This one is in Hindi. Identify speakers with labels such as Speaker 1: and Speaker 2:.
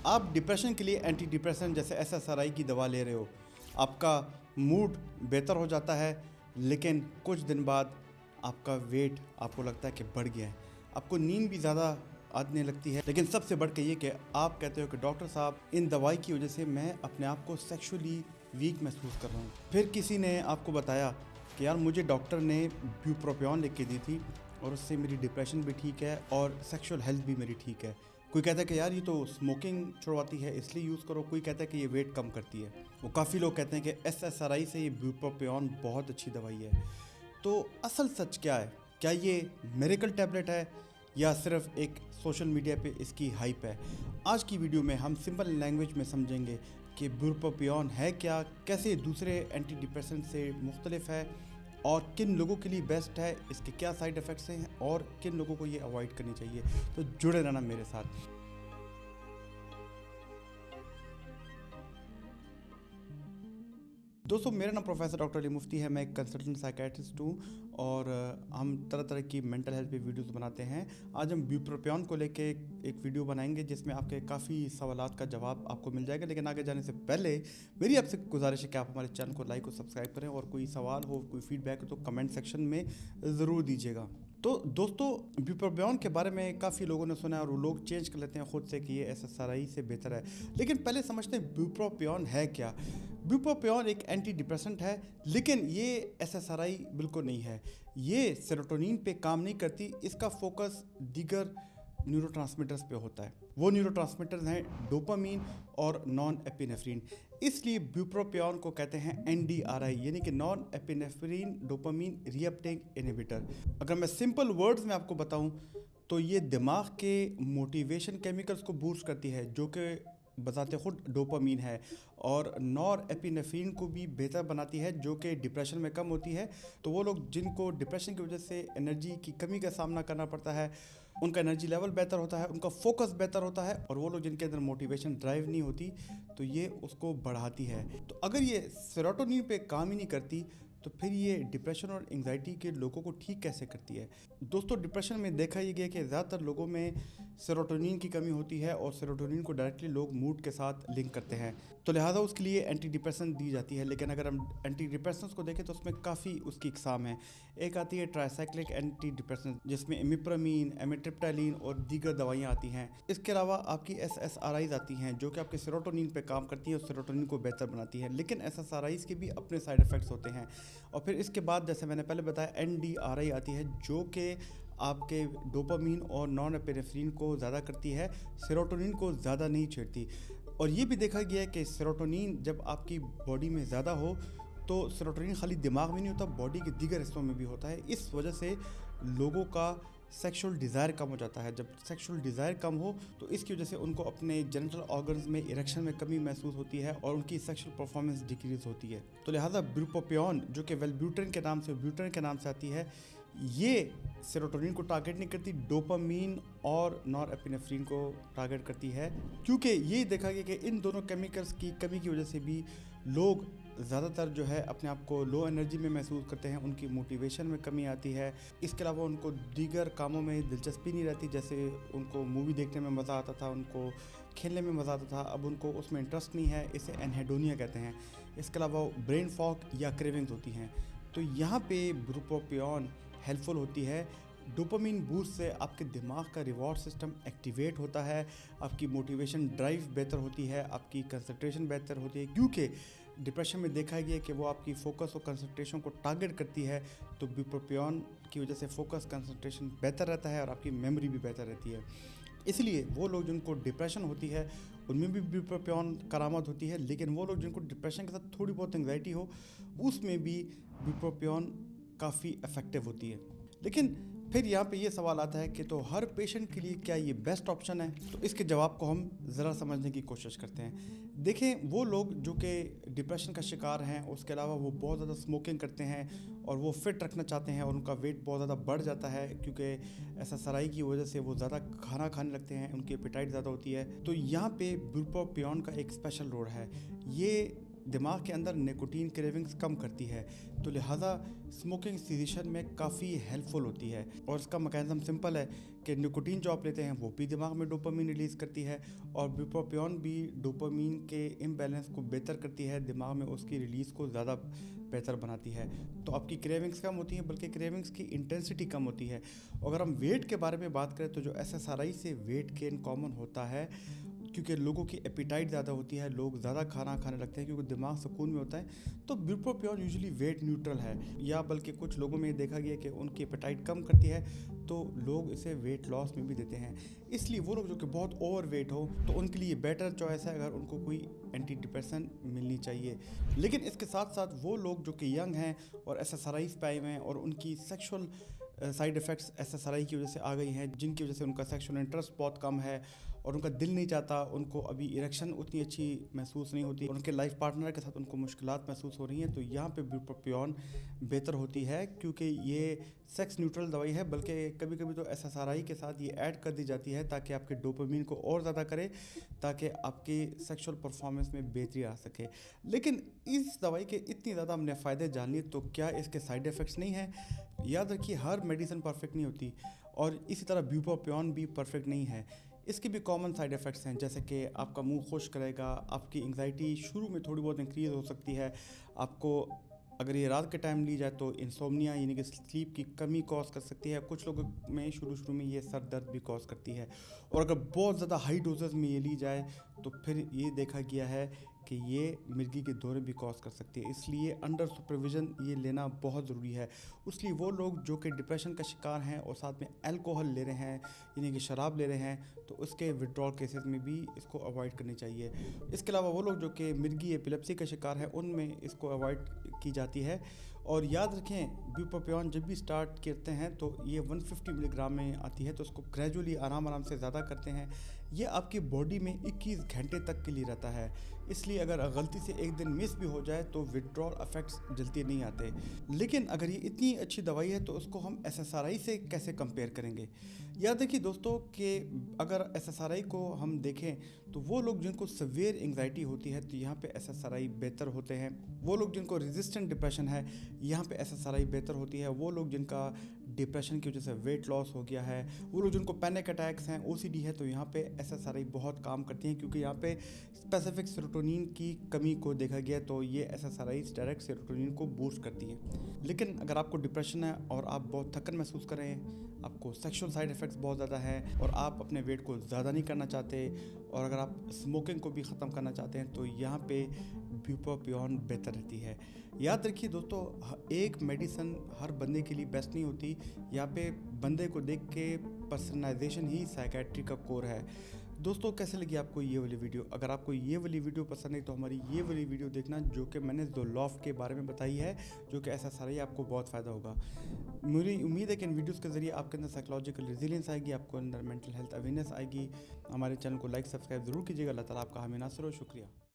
Speaker 1: आप डिप्रेशन के लिए एंटी डिप्रेशन जैसे एसएसआरआई की दवा ले रहे हो, आपका मूड बेहतर हो जाता है, लेकिन कुछ दिन बाद आपका वेट आपको लगता है कि बढ़ गया है, आपको नींद भी ज़्यादा आने लगती है। लेकिन सबसे बढ़ के ये कि आप कहते हो कि डॉक्टर साहब, इन दवाई की वजह से मैं अपने आप को सेक्सुअली वीक महसूस कर रहा हूँ। फिर किसी ने आपको बताया कि यार मुझे डॉक्टर ने ब्यूप्रोपियोन लिख के दी थी और उससे मेरी डिप्रेशन भी ठीक है और सेक्सुअल हेल्थ भी मेरी ठीक है। कोई कहता है कि यार ये तो स्मोकिंग छुड़वाती है इसलिए यूज़ करो, कोई कहता है कि ये वेट कम करती है। वो काफ़ी लोग कहते हैं कि एसएसआरआई से ये ब्यूप्रोपियोन बहुत अच्छी दवाई है। तो असल सच क्या है? क्या ये मिरेकल टैबलेट है या सिर्फ एक सोशल मीडिया पे इसकी हाइप है? आज की वीडियो में हम सिंपल लैंग्वेज में समझेंगे कि ब्यूप्रोपियोन है क्या, कैसे दूसरे एंटी डिप्रेसेंट से मुख्तलिफ है और किन लोगों के लिए बेस्ट है, इसके क्या साइड इफ़ेक्ट्स हैं और किन लोगों को ये अवॉइड करनी चाहिए। तो जुड़े रहना मेरे साथ। दोस्तों, मेरा नाम प्रोफेसर डॉक्टर अली मुफ्ती है। मैं एक कंसल्टेंट साइकेट्रिस्ट हूँ और हम तरह तरह की मेंटल हेल्थ पे वीडियोस बनाते हैं। आज हम ब्यूप्रोपियोन को लेके एक वीडियो बनाएंगे जिसमें आपके काफ़ी सवालात का जवाब आपको मिल जाएगा। लेकिन आगे जाने से पहले मेरी आपसे गुजारिश है कि आप हमारे चैनल को लाइक और सब्सक्राइब करें और कोई सवाल हो, कोई फीडबैक हो तो कमेंट सेक्शन में ज़रूर दीजिएगा। तो दोस्तों, ब्यूप्रोपियोन के बारे में काफ़ी लोगों ने सुना है और वो लोग चेंज कर लेते हैं खुद से कि ये एसएसआरआई से बेहतर है। लेकिन पहले समझते हैं ब्यूप्रोपियोन है क्या। ब्यूप्रोपियोन एक एंटी डिप्रेसेंट है, लेकिन ये एसएसआरआई बिल्कुल नहीं है। ये सेरोटोनिन पे काम नहीं करती, इसका फोकस दीगर न्यूरोट्रांसमीटर्स पे होता है। वो न्यूरोट्रांसमीटर्स हैं डोपामीन और नॉन एपिनेफ्रीन। इसलिए ब्यूप्रोपियोन को कहते हैं एनडीआरआई, यानी कि non epinephrine dopamine reuptake inhibitor. अगर मैं सिंपल वर्ड्स में आपको बताऊं तो ये दिमाग के मोटिवेशन केमिकल्स को बूस्ट करती है, जो कि बताते खुद डोपामीन है, और नॉर एपिनेफ्रीन को भी बेहतर बनाती है, जो कि डिप्रेशन में कम होती है। तो वो लोग जिनको डिप्रेशन की वजह से एनर्जी की कमी का सामना करना पड़ता है, उनका एनर्जी लेवल बेहतर होता है, उनका फोकस बेहतर होता है, और वो लोग जिनके अंदर मोटिवेशन ड्राइव नहीं होती तो ये उसको बढ़ाती है। तो अगर ये सेरोटोनिन पे काम ही नहीं करती तो फिर ये डिप्रेशन और एंजाइटी के लोगों को ठीक कैसे करती है? दोस्तों, डिप्रेशन में देखा ये गया कि ज़्यादातर लोगों में सेरोटोनिन की कमी होती है और सेरोटोनिन को डायरेक्टली लोग मूड के साथ लिंक करते हैं, तो लिहाजा उसके लिए एंटी डिप्रेशन दी जाती है। लेकिन अगर हम एंटी डिप्रेशंस को देखें तो उसमें काफ़ी उसकी इकसाम है। एक आती है ट्राइसाइक्लिक एंटी डिप्रेशन, जिसमें इमिप्रामीन, एमिट्रिप्टाइलिन और दीगर दवाइयाँ आती हैं। इसके अलावा आपकी एसएसआरआईज आती हैं जो कि आपके सेरोटोनिन पे काम करती हैं और सेरोटोनिन को बेहतर बनाती हैं। लेकिन एसएसआरआईज के भी अपने साइड इफ़ेक्ट्स होते हैं। और फिर इसके बाद जैसे मैंने पहले बताया एनडीआरआई आती है, जो कि आपके डोपामीन और नॉन एपिनेफ्रीन को ज़्यादा करती है, सेरोटोनिन को ज़्यादा नहीं छेड़ती। और ये भी देखा गया है कि सेरोटोनिन जब आपकी बॉडी में ज़्यादा हो तो सेरोटोनिन खाली दिमाग में नहीं होता, बॉडी के दीगर हिस्सों में भी होता है। इस वजह से लोगों का सेक्सुअल डिज़ायर कम हो जाता है। जब सेक्सुअल डिज़ायर कम हो तो इसकी वजह से उनको अपने जेनिटल ऑर्गन्स में इरेक्शन में कमी महसूस होती है और उनकी सेक्सुअल परफॉर्मेंस डिक्रीज होती है। तो लिहाजा ब्यूप्रोपियोन, जो कि वेलब्यूटेरिन के नाम से आती है, ये सेरोटोनिन को टारगेट नहीं करती, डोपामीन और नॉर एपिनेफ्रीन को टारगेट करती है। क्योंकि ये देखा गया कि इन दोनों केमिकल्स की कमी की वजह से भी लोग ज़्यादातर जो है अपने आप को लो एनर्जी में महसूस करते हैं, उनकी मोटिवेशन में कमी आती है। इसके अलावा उनको दीगर कामों में दिलचस्पी नहीं रहती, जैसे उनको मूवी देखने में मज़ा आता था, उनको खेलने में मज़ा आता था, अब उनको उसमें इंटरेस्ट नहीं है। इसे एनहेडोनिया कहते हैं। इसके अलावा ब्रेन फॉग या क्रेविंग्स होती हैं। तो यहाँ पे ब्यूप्रोपियोन हेल्पफुल होती है। डोपामीन बूस्ट से आपके दिमाग का रिवॉर्ड सिस्टम एक्टिवेट होता है, आपकी मोटिवेशन ड्राइव बेहतर होती है, आपकी कंसंट्रेशन बेहतर होती है। क्योंकि डिप्रेशन में देखा गया कि वो आपकी फोकस और कंसंट्रेशन को टारगेट करती है, तो ब्यूप्रोपियोन की वजह से फोकस कंसंट्रेशन बेहतर रहता है और आपकी मेमोरी भी बेहतर रहती है। इसलिए वो लोग जिनको डिप्रेशन होती है उनमें भी ब्यूप्रोपियोन करामत होती है, लेकिन वो लोग जिनको डिप्रेशन के साथ थोड़ी बहुत एंग्जाइटी हो उसमें भी ब्यूप्रोपियोन काफ़ी इफ़ेक्टिव होती है। लेकिन फिर यहाँ पे ये सवाल आता है कि तो हर पेशेंट के लिए क्या ये बेस्ट ऑप्शन है? तो इसके जवाब को हम ज़रा समझने की कोशिश करते हैं। देखें, वो लोग जो कि डिप्रेशन का शिकार हैं, उसके अलावा वो बहुत ज़्यादा स्मोकिंग करते हैं और वो फिट रखना चाहते हैं और उनका वेट बहुत ज़्यादा बढ़ जाता है क्योंकि एसएसआरआई की वजह से वो ज़्यादा खाना खाने लगते हैं, उनकी एपेटाइट ज़्यादा होती है, तो यहाँ पे ब्यूप्रोपियोन का एक स्पेशल रोल है। ये दिमाग के अंदर निकोटीन क्रेविंग्स कम करती है, तो लिहाजा स्मोकिंग सीजेशन में काफ़ी हेल्पफुल होती है। और इसका मैकेनिज्म सिंपल है कि निकोटीन जो आप लेते हैं वो भी दिमाग में डोपामीन रिलीज़ करती है, और ब्यूप्रोपियोन भी डोपामीन के इम्बैलेंस को बेहतर करती है, दिमाग में उसकी रिलीज़ को ज़्यादा बेहतर बनाती है। तो आपकी क्रेविंग्स कम होती हैं, बल्कि क्रेविंग्स की इंटेंसिटी कम होती है। अगर हम वेट के बारे में बात करें तो जो SSRI से वेट गेन कॉमन होता है, क्योंकि लोगों की एपिटाइट ज़्यादा होती है, लोग ज़्यादा खाना खाने लगते हैं क्योंकि दिमाग सुकून में होता है, तो ब्यूप्रोपियोन यूजुअली वेट न्यूट्रल है, या बल्कि कुछ लोगों में देखा गया कि उनकी एपिटाइट कम करती है, तो लोग इसे वेट लॉस में भी देते हैं। इसलिए वो लोग जो कि बहुत ओवर वेट हो तो उनके लिए बेटर चॉइस है अगर उनको कोई एंटी डिप्रेशन मिलनी चाहिए। लेकिन इसके साथ साथ वो लोग जो कि यंग हैं और SSRIs पे आए हुए हैं और उनकी सेक्सुअल साइड इफ़ेक्ट्स SSRI की वजह से आ गई हैं, जिनकी वजह से उनका सेक्सुअल इंटरेस्ट बहुत कम है और उनका दिल नहीं चाहता, उनको अभी इरेक्शन उतनी अच्छी महसूस नहीं होती, उनके लाइफ पार्टनर के साथ उनको मुश्किलात महसूस हो रही हैं, तो यहाँ पे ब्यूप्रोपियोन बेहतर होती है, क्योंकि ये सेक्स न्यूट्रल दवाई है। बल्कि कभी कभी तो SSRI के साथ ये ऐड कर दी जाती है ताकि आपके डोपामीन को और ज़्यादा करे, ताकि आपकी सेक्सुअल परफॉर्मेंस में बेहतरी आ सके। लेकिन इस दवाई के इतनी ज़्यादा हमने फ़ायदे जान लिए, तो क्या इसके साइड इफ़ेक्ट्स नहीं हैं? याद रखिए, हर मेडिसिन परफेक्ट नहीं होती, और इसी तरह ब्यूप्रोपियोन भी परफेक्ट नहीं है। इसके भी कॉमन साइड इफ़ेक्ट्स हैं, जैसे कि आपका मुंह खुश्क रहेगा, आपकी एंग्जाइटी शुरू में थोड़ी बहुत इंक्रीज़ हो सकती है, आपको अगर ये रात के टाइम ली जाए तो इंसोम्निया यानी कि स्लीप की कमी कॉज कर सकती है। कुछ लोगों में शुरू में ये सर दर्द भी कॉज करती है, और अगर बहुत ज़्यादा हाई डोजेस में ये ली जाए तो फिर ये देखा गया है कि ये मिर्गी के दौरे भी कॉज कर सकती है। इसलिए अंडर सुपरविज़न ये लेना बहुत ज़रूरी है। इसलिए वो लोग जो कि डिप्रेशन का शिकार हैं और साथ में अल्कोहल ले रहे हैं यानी कि शराब ले रहे हैं, तो उसके विड्रॉल केसेस में भी इसको अवॉइड करनी चाहिए। इसके अलावा वो लोग जो कि मिर्गी एपिलेप्सी का शिकार है, उनमें इसको अवॉइड की जाती है। और याद रखें, ब्यूप्रोपियोन जब भी स्टार्ट करते हैं तो ये 150 मिलीग्राम में आती है, तो उसको ग्रेजुअली आराम से ज़्यादा करते हैं। ये आपकी बॉडी में 21 घंटे तक के लिए रहता है, इसलिए अगर गलती से एक दिन मिस भी हो जाए तो विड्रॉल इफेक्ट्स जल्दी नहीं आते। लेकिन अगर ये इतनी अच्छी दवाई है तो उसको हम SSRI से कैसे कंपेयर करेंगे? याद देखिए दोस्तों कि अगर SSRI को हम देखें तो वो लोग जिनको सवेयर एंग्जाइटी होती है तो यहाँ पे SSRI बेहतर होते हैं। वो लोग जिनको रेजिस्टेंट डिप्रेशन है, यहाँ पे SSRI बेहतर होती है। वो लोग जिनका डिप्रेशन की वजह से वेट लॉस हो गया है, वो लोग जिनको पैनिक अटैक्स हैं, OCD है, तो यहाँ पे SSRI बहुत काम करती हैं, क्योंकि यहाँ पे स्पेसिफिक सेरोटोनिन की कमी को देखा गया, तो ये SSRI डायरेक्ट सेरोटोनिन को बूस्ट करती है। लेकिन अगर आपको डिप्रेशन है और आप बहुत थकन महसूस कर रहे हैं, आपको सेक्सुअल साइड इफ़ेक्ट्स बहुत ज़्यादा है और आप अपने वेट को ज़्यादा नहीं करना चाहते, और अगर आप स्मोकिंग को भी ख़त्म करना चाहते हैं, तो यहाँ पे ब्यूप्रोपियोन बेहतर रहती है। याद रखिए दोस्तों, एक मेडिसिन हर बंदे के लिए बेस्ट नहीं होती। यहाँ पे बंदे को देख के पर्सनलाइजेशन ही साइकेट्री का कोर है। दोस्तों, कैसे लगी आपको ये वाली वीडियो? अगर आपको ये वाली वीडियो पसंद है तो हमारी ये वाली वीडियो देखना, जो कि मैंने ज़ोलॉफ्ट के बारे में बताई है, जो कि SSRI आपको बहुत फ़ायदा होगा। मेरी उम्मीद है कि इन वीडियोस के ज़रिए आपके अंदर साइकोलॉजिकल रेजिलियंस आएगी, आपको अंदर मेंटल हेल्थ अवेयरनेस आएगी। हमारे चैनल को लाइक सब्सक्राइब ज़रूर कीजिएगा। अल्लाह ताला आपका हामी नासिर हो। शुक्रिया।